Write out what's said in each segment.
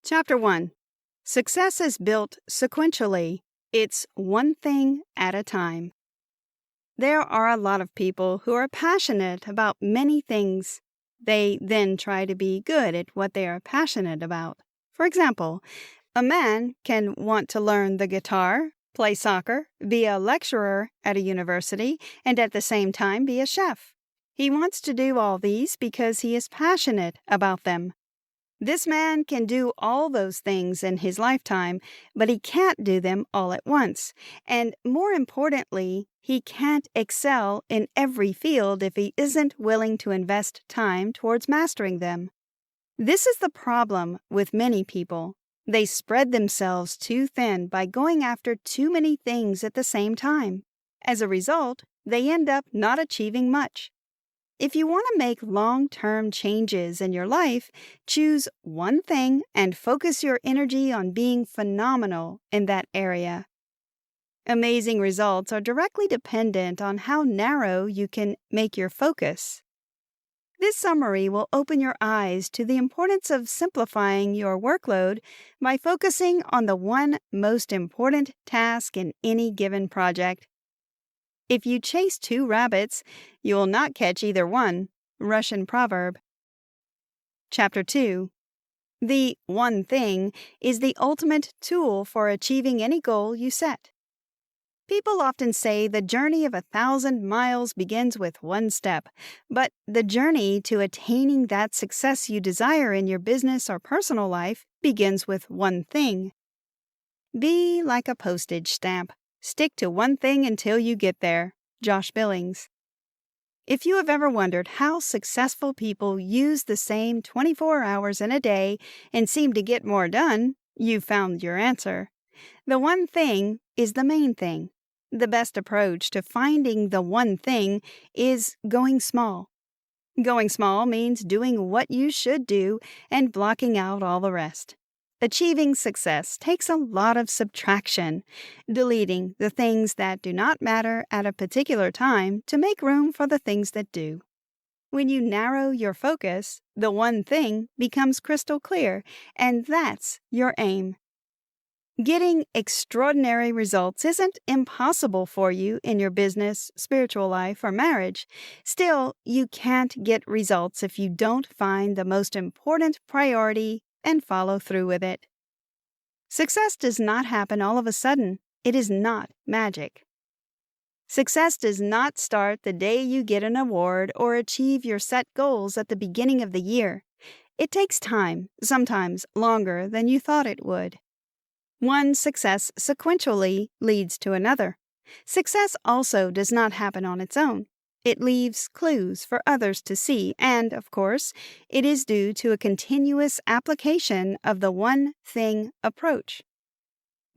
Chapter 1. Success is built sequentially. It's one thing at a time. There are a lot of people who are passionate about many things. They then try to be good at what they are passionate about. For example, a man can want to learn the guitar, play soccer, be a lecturer at a university, and at the same time be a chef. He wants to do all these because he is passionate about them. This man can do all those things in his lifetime, but he can't do them all at once. And more importantly, he can't excel in every field if he isn't willing to invest time towards mastering them. This is the problem with many people. They spread themselves too thin by going after too many things at the same time. As a result, they end up not achieving much. If you want to make long-term changes in your life, choose one thing and focus your energy on being phenomenal in that area. Amazing results are directly dependent on how narrow you can make your focus. This summary will open your eyes to the importance of simplifying your workload by focusing on the one most important task in any given project. If you chase two rabbits, you will not catch either one. Russian proverb. Chapter 2. The one thing is the ultimate tool for achieving any goal you set. People often say the journey of 1,000 miles begins with one step, but the journey to attaining that success you desire in your business or personal life begins with one thing. Be like a postage stamp. Stick to one thing until you get there. Josh Billings. If you have ever wondered how successful people use the same 24 hours in a day and seem to get more done, you've found your answer. The one thing is the main thing. The best approach to finding the one thing is going small. Going small means doing what you should do and blocking out all the rest. Achieving success takes a lot of subtraction, deleting the things that do not matter at a particular time to make room for the things that do. When you narrow your focus, the one thing becomes crystal clear, and that's your aim. Getting extraordinary results isn't impossible for you in your business, spiritual life, or marriage. Still, you can't get results if you don't find the most important priority and follow through with it. Success does not happen all of a sudden. It is not magic. Success does not start the day you get an award or achieve your set goals at the beginning of the year. It takes time, sometimes longer than you thought it would. One success sequentially leads to another. Success also does not happen on its own. It leaves clues for others to see, and, of course, it is due to a continuous application of the one thing approach.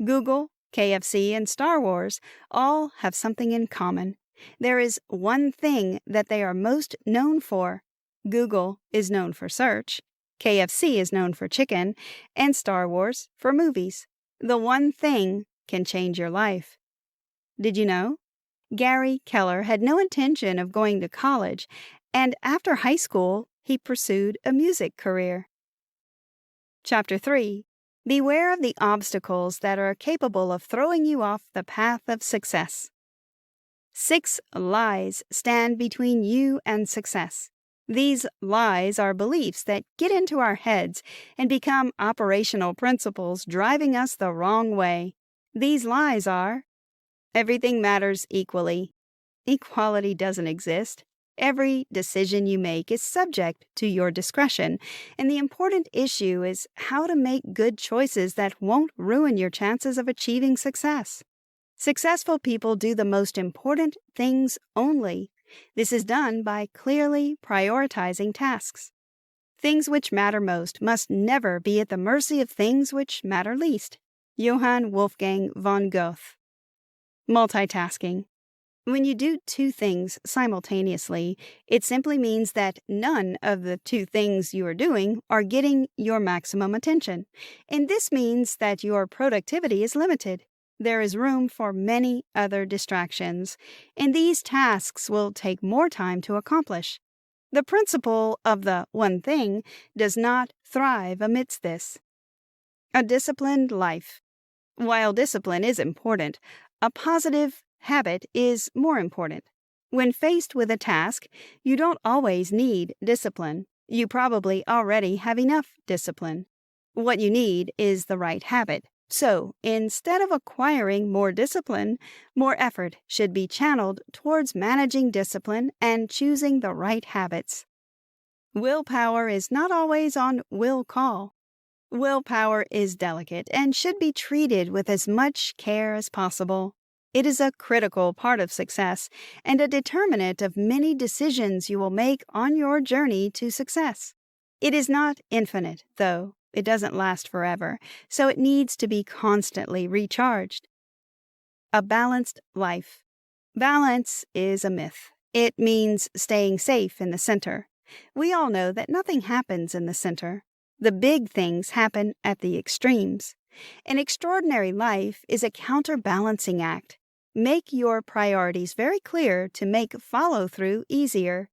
Google, KFC, and Star Wars all have something in common. There is one thing that they are most known for. Google is known for search, KFC is known for chicken, and Star Wars for movies. The one thing can change your life. Did you know? Gary Keller had no intention of going to college, and after high school, he pursued a music career. Chapter 3. Beware of the obstacles that are capable of throwing you off the path of success. 6 lies stand between you and success. These lies are beliefs that get into our heads and become operational principles driving us the wrong way. These lies are: everything matters equally. Equality doesn't exist. Every decision you make is subject to your discretion, and the important issue is how to make good choices that won't ruin your chances of achieving success. Successful people do the most important things only. This is done by clearly prioritizing tasks. Things which matter most must never be at the mercy of things which matter least. Johann Wolfgang von Goethe. Multitasking. When you do 2 things simultaneously, it simply means that none of the 2 things you are doing are getting your maximum attention, and this means that your productivity is limited. There is room for many other distractions, and these tasks will take more time to accomplish. The principle of the one thing does not thrive amidst this. A disciplined life. While discipline is important, a positive habit is more important. When faced with a task, you don't always need discipline. You probably already have enough discipline. What you need is the right habit. So, instead of acquiring more discipline, more effort should be channeled towards managing discipline and choosing the right habits. Willpower is not always on will call. Willpower is delicate and should be treated with as much care as possible. It is a critical part of success and a determinant of many decisions you will make on your journey to success. It is not infinite, though. It doesn't last forever, so it needs to be constantly recharged. A balanced life. Balance is a myth. It means staying safe in the center. We all know that nothing happens in the center. The big things happen at the extremes. An extraordinary life is a counterbalancing act. Make your priorities very clear to make follow-through easier.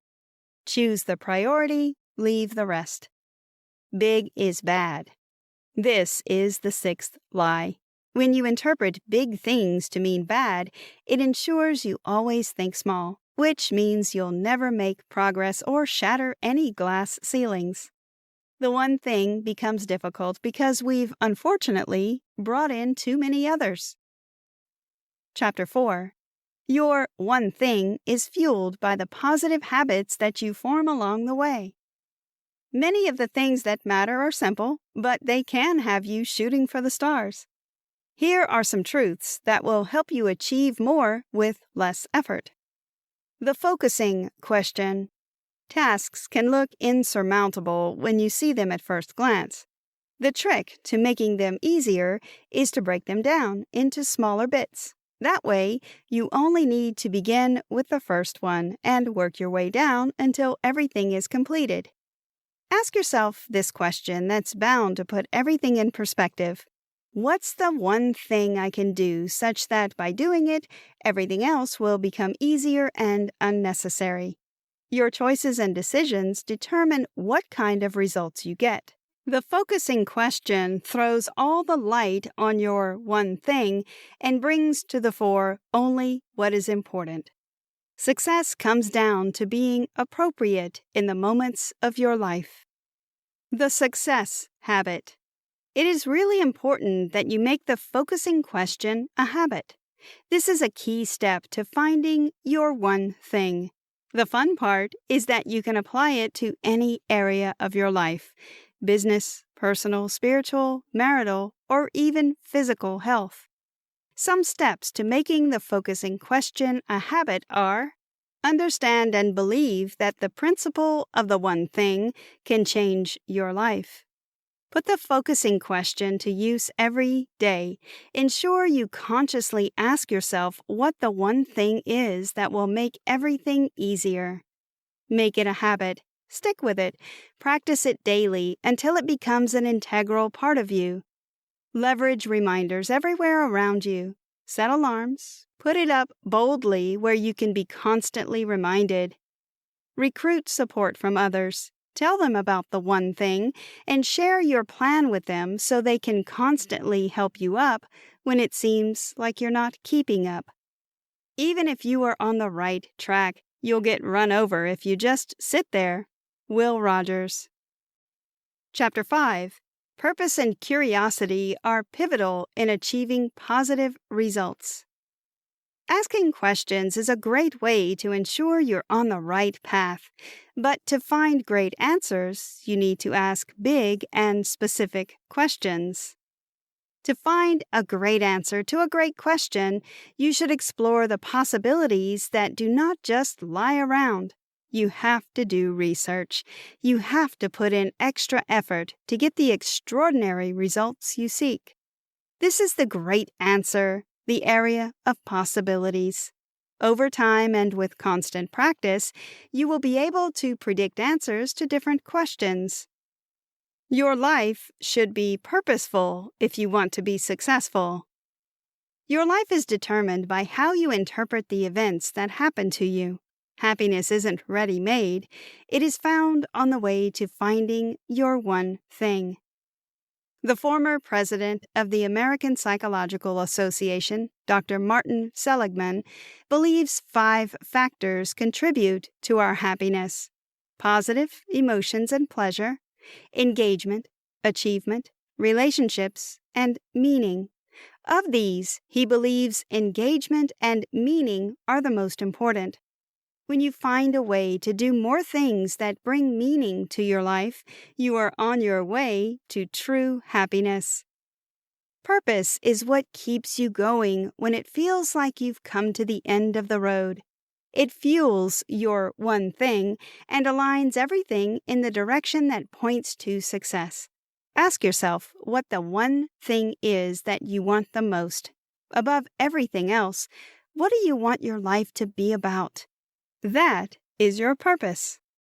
Choose the priority, leave the rest. Big is bad. This is the sixth lie. When you interpret big things to mean bad, it ensures you always think small, which means you'll never make progress or shatter any glass ceilings. The one thing becomes difficult because we've, unfortunately, brought in too many others. Chapter 4. Your one thing is fueled by the positive habits that you form along the way. Many of the things that matter are simple, but they can have you shooting for the stars. Here are some truths that will help you achieve more with less effort. The focusing question. Tasks can look insurmountable when you see them at first glance. The trick to making them easier is to break them down into smaller bits. That way, you only need to begin with the first one and work your way down until everything is completed. Ask yourself this question that's bound to put everything in perspective. What's the one thing I can do such that by doing it, everything else will become easier and unnecessary? Your choices and decisions determine what kind of results you get. The focusing question throws all the light on your one thing and brings to the fore only what is important. Success comes down to being appropriate in the moments of your life. The success habit. It is really important that you make the focusing question a habit. This is a key step to finding your one thing. The fun part is that you can apply it to any area of your life: business, personal, spiritual, marital, or even physical health. Some steps to making the focusing question a habit are: understand and believe that the principle of the one thing can change your life. Put the focusing question to use every day. Ensure you consciously ask yourself what the one thing is that will make everything easier. Make it a habit. Stick with it. Practice it daily until it becomes an integral part of you. Leverage reminders everywhere around you. Set alarms. Put it up boldly where you can be constantly reminded. Recruit support from others. Tell them about the one thing and share your plan with them so they can constantly help you up when it seems like you're not keeping up. Even if you are on the right track, you'll get run over if you just sit there. Will Rogers. Chapter 5. Purpose and curiosity are pivotal in achieving positive results. Asking questions is a great way to ensure you're on the right path, but to find great answers, you need to ask big and specific questions. To find a great answer to a great question, you should explore the possibilities that do not just lie around. You have to do research. You have to put in extra effort to get the extraordinary results you seek. This is the great answer, the area of possibilities. Over time and with constant practice, you will be able to predict answers to different questions. Your life should be purposeful if you want to be successful. Your life is determined by how you interpret the events that happen to you. Happiness isn't ready-made. It is found on the way to finding your one thing. The former president of the American Psychological Association, Dr. Martin Seligman, believes 5 factors contribute to our happiness: positive emotions and pleasure, engagement, achievement, relationships, and meaning. Of these, he believes engagement and meaning are the most important. When you find a way to do more things that bring meaning to your life, you are on your way to true happiness. Purpose is what keeps you going when it feels like you've come to the end of the road. It fuels your one thing and aligns everything in the direction that points to success. Ask yourself what the one thing is that you want the most. Above everything else, what do you want your life to be about? That is your purpose.